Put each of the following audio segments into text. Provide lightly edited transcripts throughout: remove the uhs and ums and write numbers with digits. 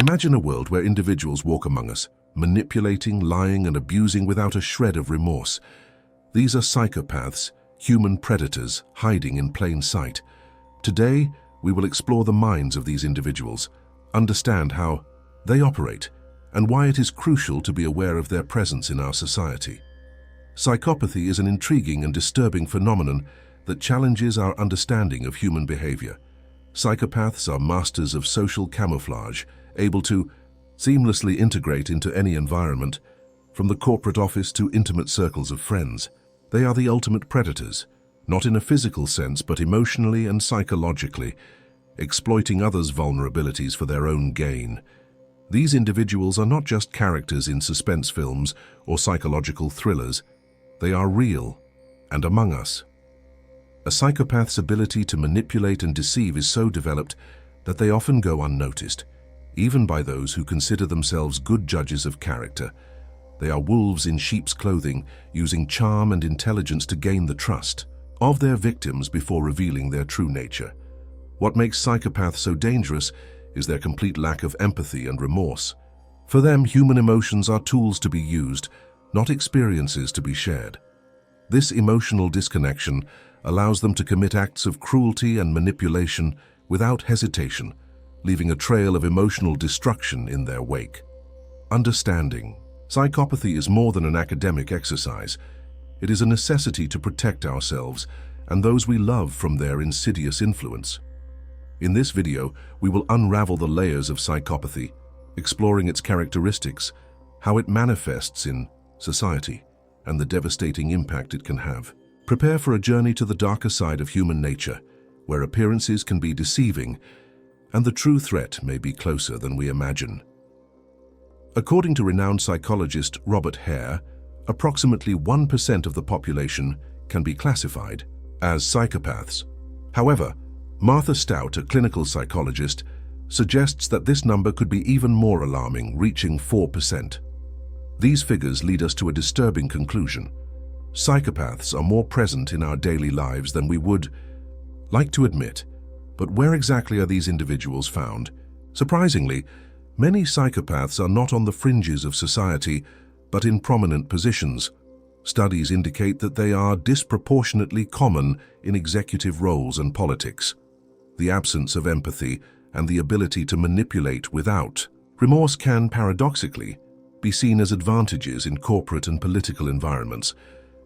Imagine a world where individuals walk among us, manipulating, lying, and abusing without a shred of remorse. These are psychopaths, human predators, hiding in plain sight. Today, we will explore the minds of these individuals, understand how they operate, and why it is crucial to be aware of their presence in our society. Psychopathy is an intriguing and disturbing phenomenon that challenges our understanding of human behavior. Psychopaths are masters of social camouflage, able to seamlessly integrate into any environment, from the corporate office to intimate circles of friends. They are the ultimate predators, not in a physical sense but emotionally and psychologically, exploiting others' vulnerabilities for their own gain. These individuals are not just characters in suspense films or psychological thrillers. They are real and among us. A psychopath's ability to manipulate and deceive is so developed that they often go unnoticed, even by those who consider themselves good judges of character. They are wolves in sheep's clothing, using charm and intelligence to gain the trust of their victims before revealing their true nature. What makes psychopaths so dangerous is their complete lack of empathy and remorse. For them, human emotions are tools to be used, not experiences to be shared. This emotional disconnection allows them to commit acts of cruelty and manipulation without hesitation, leaving a trail of emotional destruction in their wake. Understanding psychopathy is more than an academic exercise. It is a necessity to protect ourselves and those we love from their insidious influence. In this video, we will unravel the layers of psychopathy, exploring its characteristics, how it manifests in society, and the devastating impact it can have. Prepare for a journey to the darker side of human nature, where appearances can be deceiving and the true threat may be closer than we imagine. According to renowned psychologist Robert Hare, approximately 1% of the population can be classified as psychopaths. However, Martha Stout, a clinical psychologist, suggests that this number could be even more alarming, reaching 4%. These figures lead us to a disturbing conclusion. Psychopaths are more present in our daily lives than we would like to admit. But where exactly are these individuals found? Surprisingly, many psychopaths are not on the fringes of society, but in prominent positions. Studies indicate that they are disproportionately common in executive roles and politics. The absence of empathy and the ability to manipulate without remorse can, paradoxically, be seen as advantages in corporate and political environments,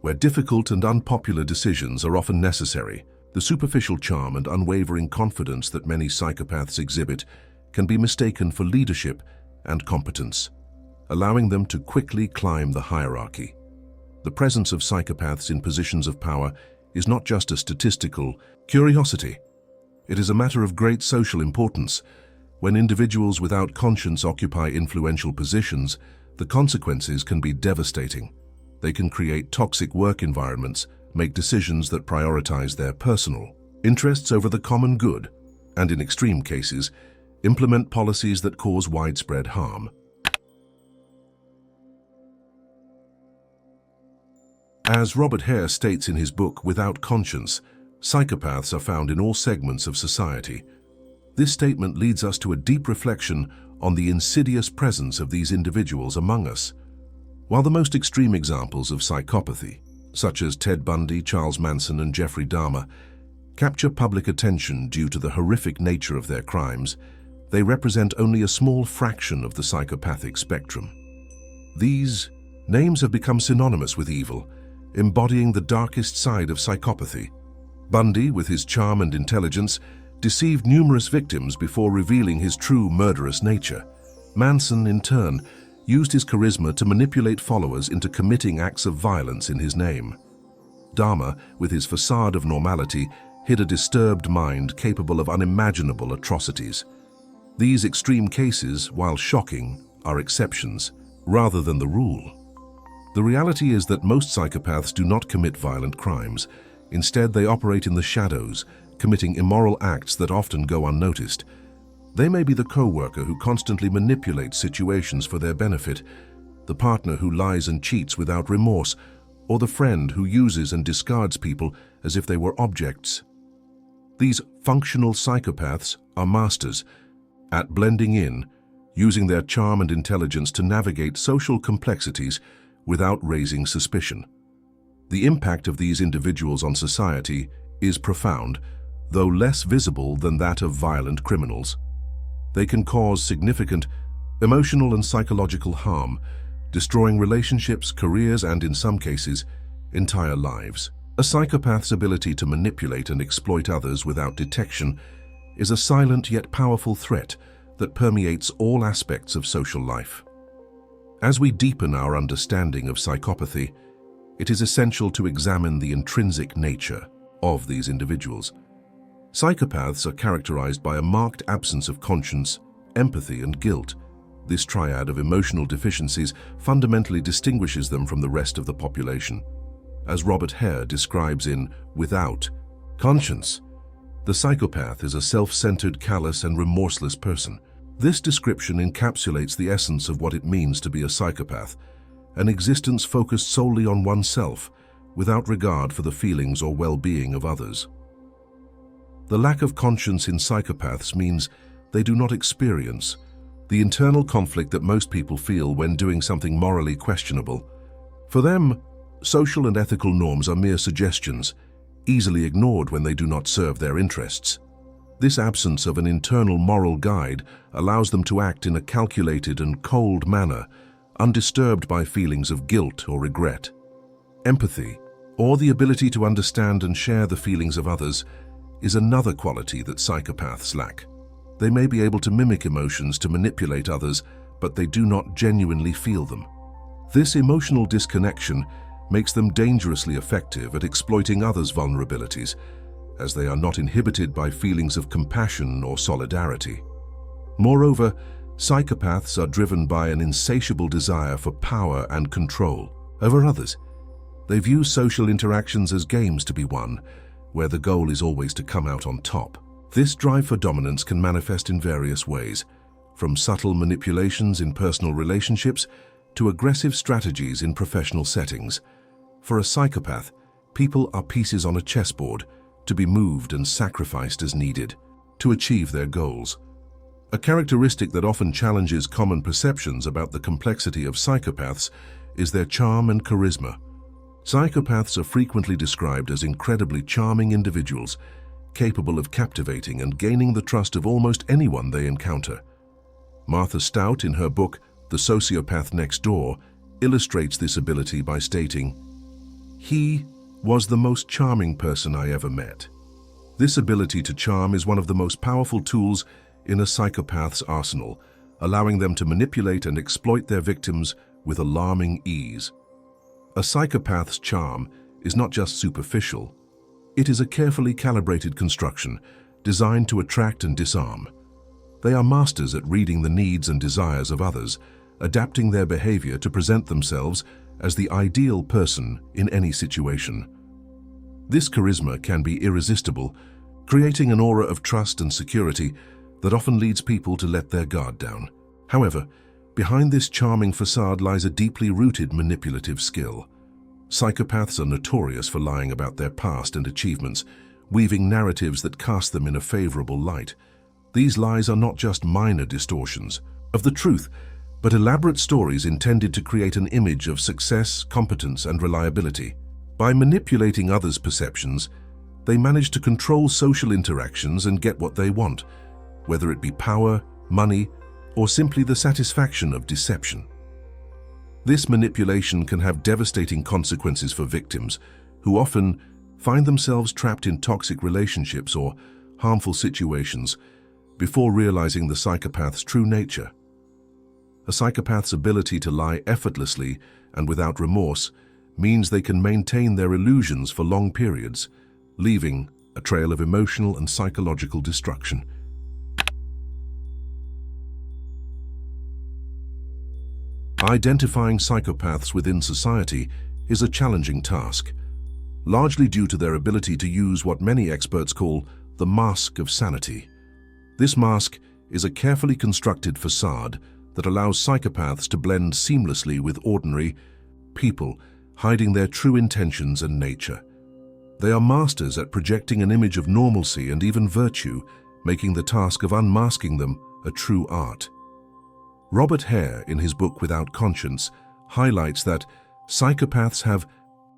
where difficult and unpopular decisions are often necessary. The superficial charm and unwavering confidence that many psychopaths exhibit can be mistaken for leadership and competence, allowing them to quickly climb the hierarchy. The presence of psychopaths in positions of power is not just a statistical curiosity. It is a matter of great social importance. When individuals without conscience occupy influential positions, the consequences can be devastating. They can create toxic work environments, make decisions that prioritize their personal interests over the common good, and in extreme cases, implement policies that cause widespread harm. As Robert Hare states in his book, Without Conscience, psychopaths are found in all segments of society. This statement leads us to a deep reflection on the insidious presence of these individuals among us. While the most extreme examples of psychopathy, such as Ted Bundy, Charles Manson, and Jeffrey Dahmer, capture public attention due to the horrific nature of their crimes, they represent only a small fraction of the psychopathic spectrum. These names have become synonymous with evil, embodying the darkest side of psychopathy. Bundy, with his charm and intelligence, deceived numerous victims before revealing his true murderous nature. Manson, in turn, used his charisma to manipulate followers into committing acts of violence in his name. Dahmer, with his facade of normality, hid a disturbed mind capable of unimaginable atrocities. These extreme cases, while shocking, are exceptions, rather than the rule. The reality is that most psychopaths do not commit violent crimes. Instead, they operate in the shadows, committing immoral acts that often go unnoticed. They may be the co-worker who constantly manipulates situations for their benefit, the partner who lies and cheats without remorse, or the friend who uses and discards people as if they were objects. These functional psychopaths are masters at blending in, using their charm and intelligence to navigate social complexities without raising suspicion. The impact of these individuals on society is profound, though less visible than that of violent criminals. They can cause significant emotional and psychological harm, destroying relationships, careers, and in some cases, entire lives. A psychopath's ability to manipulate and exploit others without detection is a silent yet powerful threat that permeates all aspects of social life. As we deepen our understanding of psychopathy, it is essential to examine the intrinsic nature of these individuals. Psychopaths are characterized by a marked absence of conscience, empathy, and guilt. This triad of emotional deficiencies fundamentally distinguishes them from the rest of the population. As Robert Hare describes in Without Conscience, the psychopath is a self-centered, callous, and remorseless person. This description encapsulates the essence of what it means to be a psychopath, an existence focused solely on oneself, without regard for the feelings or well-being of others. The lack of conscience in psychopaths means they do not experience the internal conflict that most people feel when doing something morally questionable. For them, social and ethical norms are mere suggestions, easily ignored when they do not serve their interests. This absence of an internal moral guide allows them to act in a calculated and cold manner, undisturbed by feelings of guilt or regret. Empathy, or the ability to understand and share the feelings of others, is another quality that psychopaths lack. They may be able to mimic emotions to manipulate others, but they do not genuinely feel them. This emotional disconnection makes them dangerously effective at exploiting others' vulnerabilities, as they are not inhibited by feelings of compassion or solidarity. Moreover, psychopaths are driven by an insatiable desire for power and control over others. They view social interactions as games to be won, where the goal is always to come out on top. This drive for dominance can manifest in various ways, from subtle manipulations in personal relationships to aggressive strategies in professional settings. For a psychopath, people are pieces on a chessboard, to be moved and sacrificed as needed to achieve their goals. A characteristic that often challenges common perceptions about the complexity of psychopaths is their charm and charisma. Psychopaths are frequently described as incredibly charming individuals, capable of captivating and gaining the trust of almost anyone they encounter. Martha Stout, in her book The Sociopath Next Door, illustrates this ability by stating, "He was the most charming person I ever met." This ability to charm is one of the most powerful tools in a psychopath's arsenal, allowing them to manipulate and exploit their victims with alarming ease. A psychopath's charm is not just superficial. It is a carefully calibrated construction designed to attract and disarm. They are masters at reading the needs and desires of others, adapting their behavior to present themselves as the ideal person in any situation. This charisma can be irresistible, creating an aura of trust and security that often leads people to let their guard down. However, behind this charming facade lies a deeply rooted manipulative skill. Psychopaths are notorious for lying about their past and achievements, weaving narratives that cast them in a favorable light. These lies are not just minor distortions of the truth, but elaborate stories intended to create an image of success, competence, and reliability. By manipulating others' perceptions, they manage to control social interactions and get what they want, whether it be power, money, or simply the satisfaction of deception. This manipulation can have devastating consequences for victims, who often find themselves trapped in toxic relationships or harmful situations before realizing the psychopath's true nature. A psychopath's ability to lie effortlessly and without remorse means they can maintain their illusions for long periods, leaving a trail of emotional and psychological destruction. Identifying psychopaths within society is a challenging task, largely due to their ability to use what many experts call the mask of sanity. This mask is a carefully constructed facade that allows psychopaths to blend seamlessly with ordinary people, hiding their true intentions and nature. They are masters at projecting an image of normalcy and even virtue, making the task of unmasking them a true art. Robert Hare, in his book Without Conscience, highlights that psychopaths have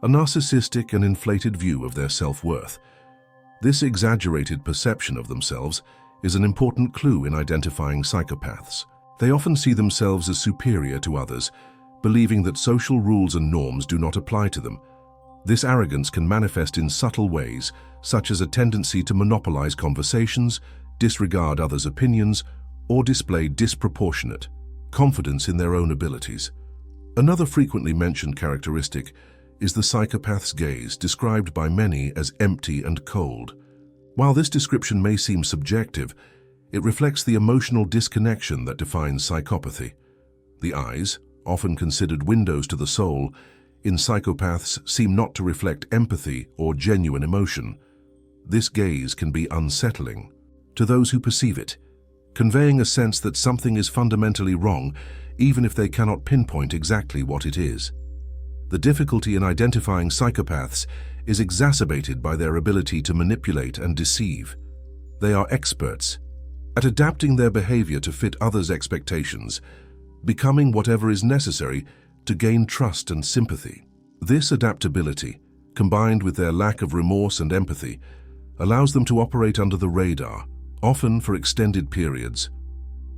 a narcissistic and inflated view of their self-worth. This exaggerated perception of themselves is an important clue in identifying psychopaths. They often see themselves as superior to others, believing that social rules and norms do not apply to them. This arrogance can manifest in subtle ways, such as a tendency to monopolize conversations, disregard others' opinions, or display disproportionate confidence in their own abilities. Another frequently mentioned characteristic is the psychopath's gaze, described by many as empty and cold. While this description may seem subjective, it reflects the emotional disconnection that defines psychopathy. The eyes, often considered windows to the soul, in psychopaths seem not to reflect empathy or genuine emotion. This gaze can be unsettling to those who perceive it, conveying a sense that something is fundamentally wrong, even if they cannot pinpoint exactly what it is. The difficulty in identifying psychopaths is exacerbated by their ability to manipulate and deceive. They are experts at adapting their behavior to fit others' expectations, becoming whatever is necessary to gain trust and sympathy. This adaptability, combined with their lack of remorse and empathy, allows them to operate under the radar, often for extended periods.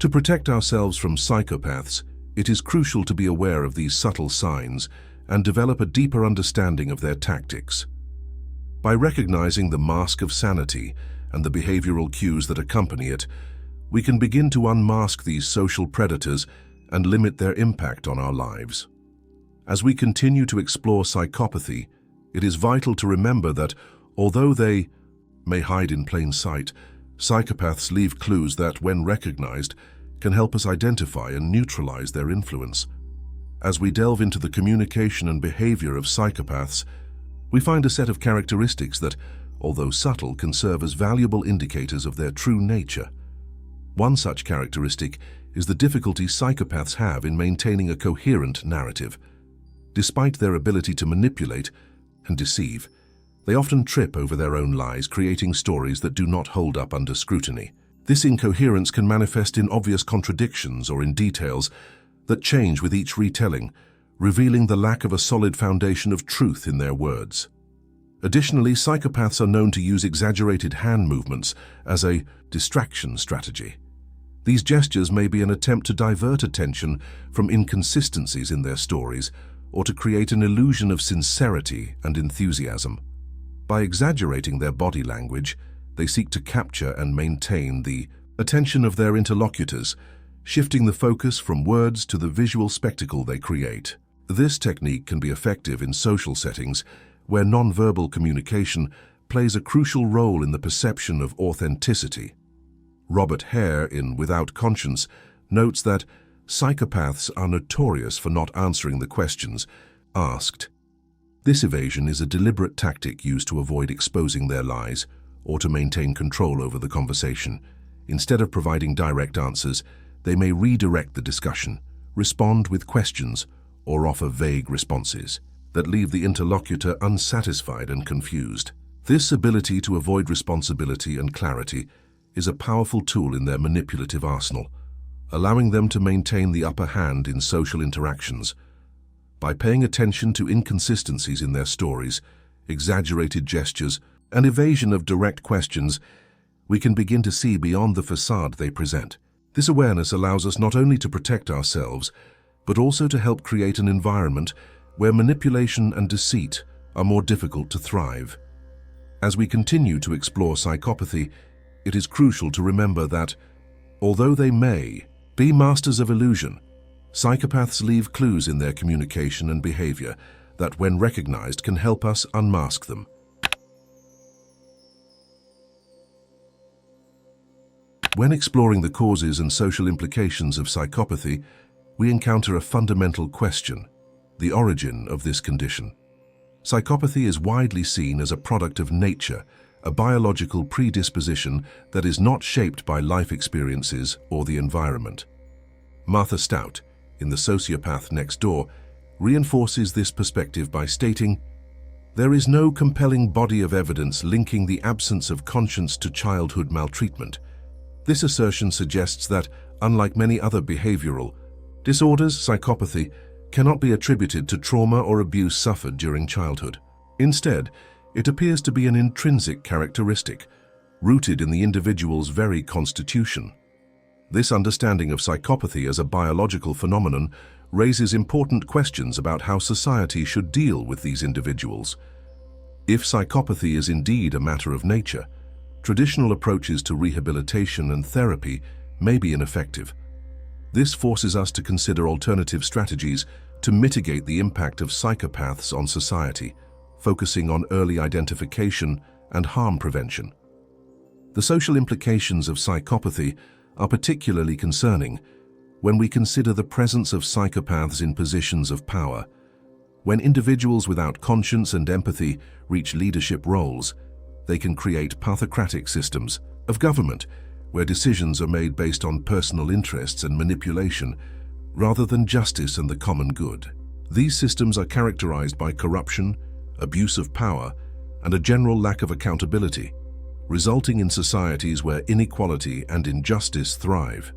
To protect ourselves from psychopaths, it is crucial to be aware of these subtle signs and develop a deeper understanding of their tactics. By recognizing the mask of sanity and the behavioral cues that accompany it, we can begin to unmask these social predators and limit their impact on our lives. As we continue to explore psychopathy, it is vital to remember that, although they may hide in plain sight, psychopaths leave clues that, when recognized, can help us identify and neutralize their influence. As we delve into the communication and behavior of psychopaths, we find a set of characteristics that, although subtle, can serve as valuable indicators of their true nature. One such characteristic is the difficulty psychopaths have in maintaining a coherent narrative. Despite their ability to manipulate and deceive, they often trip over their own lies, creating stories that do not hold up under scrutiny. This incoherence can manifest in obvious contradictions or in details that change with each retelling, revealing the lack of a solid foundation of truth in their words. Additionally, psychopaths are known to use exaggerated hand movements as a distraction strategy. These gestures may be an attempt to divert attention from inconsistencies in their stories or to create an illusion of sincerity and enthusiasm. By exaggerating their body language, they seek to capture and maintain the attention of their interlocutors, shifting the focus from words to the visual spectacle they create. This technique can be effective in social settings where nonverbal communication plays a crucial role in the perception of authenticity. Robert Hare, in Without Conscience, notes that psychopaths are notorious for not answering the questions asked. This evasion is a deliberate tactic used to avoid exposing their lies or to maintain control over the conversation. Instead of providing direct answers, they may redirect the discussion, respond with questions, or offer vague responses that leave the interlocutor unsatisfied and confused. This ability to avoid responsibility and clarity is a powerful tool in their manipulative arsenal, allowing them to maintain the upper hand in social interactions. By paying attention to inconsistencies in their stories, exaggerated gestures, and evasion of direct questions, we can begin to see beyond the facade they present. This awareness allows us not only to protect ourselves, but also to help create an environment where manipulation and deceit are more difficult to thrive. As we continue to explore psychopathy, it is crucial to remember that, although they may be masters of illusion, psychopaths leave clues in their communication and behavior that, when recognized, can help us unmask them. When exploring the causes and social implications of psychopathy, we encounter a fundamental question: the origin of this condition. Psychopathy is widely seen as a product of nature, a biological predisposition that is not shaped by life experiences or the environment. Martha Stout, in The Sociopath Next Door, reinforces this perspective by stating, "There is no compelling body of evidence linking the absence of conscience to childhood maltreatment." This assertion suggests that, Unlike many other behavioral disorders, psychopathy cannot be attributed to trauma or abuse suffered during childhood. Instead, it appears to be an intrinsic characteristic, rooted in the individual's very constitution. This understanding of psychopathy as a biological phenomenon raises important questions about how society should deal with these individuals. If psychopathy is indeed a matter of nature, traditional approaches to rehabilitation and therapy may be ineffective. This forces us to consider alternative strategies to mitigate the impact of psychopaths on society, focusing on early identification and harm prevention. The social implications of psychopathy are particularly concerning when we consider the presence of psychopaths in positions of power. When individuals without conscience and empathy reach leadership roles, they can create pathocratic systems of government where decisions are made based on personal interests and manipulation rather than justice and the common good. These systems are characterized by corruption, abuse of power, and a general lack of accountability, resulting in societies where inequality and injustice thrive.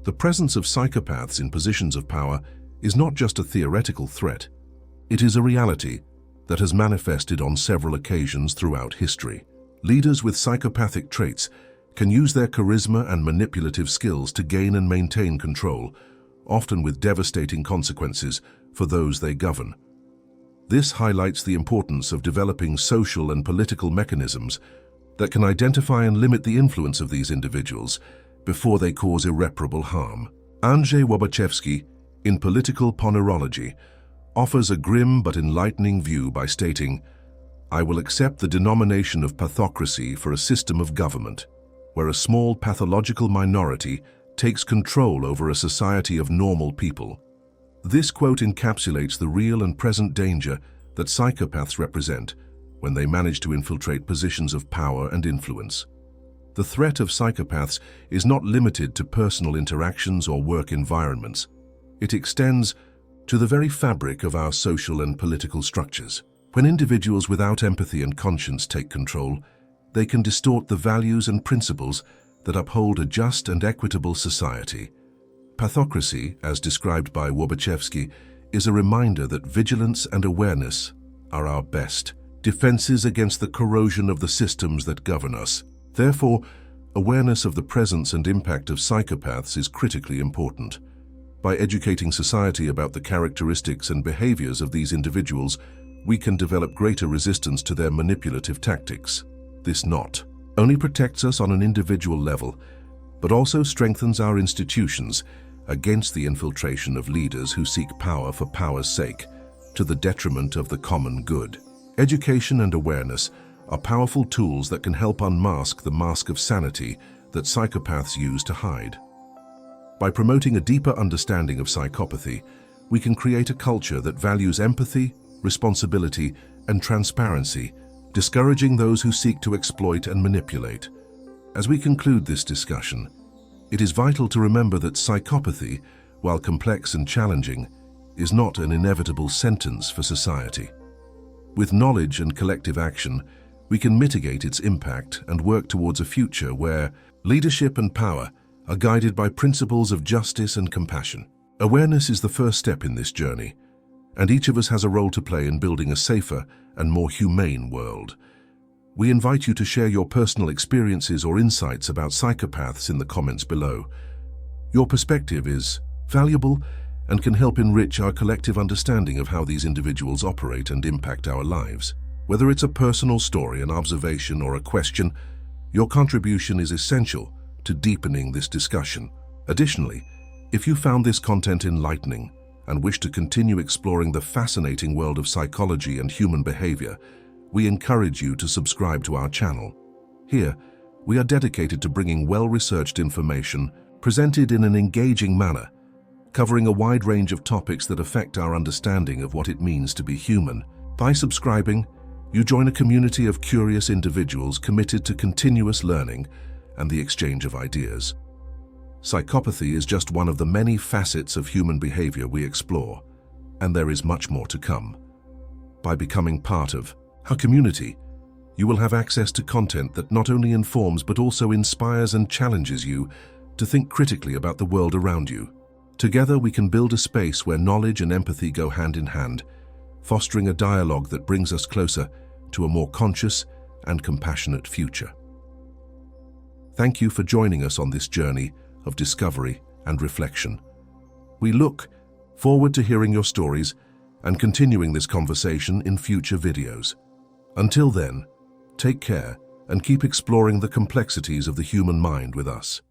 The presence of psychopaths in positions of power is not just a theoretical threat, it is a reality that has manifested on several occasions throughout history. Leaders with psychopathic traits can use their charisma and manipulative skills to gain and maintain control, often with devastating consequences for those they govern. This highlights the importance of developing social and political mechanisms that can identify and limit the influence of these individuals before they cause irreparable harm. Andrzej Łobachewski, in Political Ponerology, offers a grim but enlightening view by stating, "I will accept the denomination of pathocracy for a system of government, where a small pathological minority takes control over a society of normal people." This quote encapsulates the real and present danger that psychopaths represent when they manage to infiltrate positions of power and influence. The threat of psychopaths is not limited to personal interactions or work environments. It extends to the very fabric of our social and political structures. When individuals without empathy and conscience take control, they can distort the values and principles that uphold a just and equitable society. Pathocracy, as described by Łobachewski, is a reminder that vigilance and awareness are our best defenses against the corrosion of the systems that govern us. Therefore, awareness of the presence and impact of psychopaths is critically important. By educating society about the characteristics and behaviors of these individuals, we can develop greater resistance to their manipulative tactics. This not only protects us on an individual level, but also strengthens our institutions against the infiltration of leaders who seek power for power's sake, to the detriment of the common good. Education and awareness are powerful tools that can help unmask the mask of sanity that psychopaths use to hide. By promoting a deeper understanding of psychopathy, we can create a culture that values empathy, responsibility, and transparency, discouraging those who seek to exploit and manipulate. As we conclude this discussion, it is vital to remember that psychopathy, while complex and challenging, is not an inevitable sentence for society. With knowledge and collective action, we can mitigate its impact and work towards a future where leadership and power are guided by principles of justice and compassion. Awareness is the first step in this journey, and each of us has a role to play in building a safer and more humane world. We invite you to share your personal experiences or insights about psychopaths in the comments below. Your perspective is valuable and can help enrich our collective understanding of how these individuals operate and impact our lives. Whether it's a personal story, an observation, or a question, your contribution is essential to deepening this discussion. Additionally, if you found this content enlightening and wish to continue exploring the fascinating world of psychology and human behavior, we encourage you to subscribe to our channel. Here, we are dedicated to bringing well-researched information presented in an engaging manner, covering a wide range of topics that affect our understanding of what it means to be human. By subscribing, you join a community of curious individuals committed to continuous learning and the exchange of ideas. Psychopathy is just one of the many facets of human behavior we explore, and there is much more to come. By becoming part of our community, you will have access to content that not only informs but also inspires and challenges you to think critically about the world around you. Together we can build a space where knowledge and empathy go hand in hand, fostering a dialogue that brings us closer to a more conscious and compassionate future. Thank you for joining us on this journey of discovery and reflection. We look forward to hearing your stories and continuing this conversation in future videos. Until then, take care and keep exploring the complexities of the human mind with us.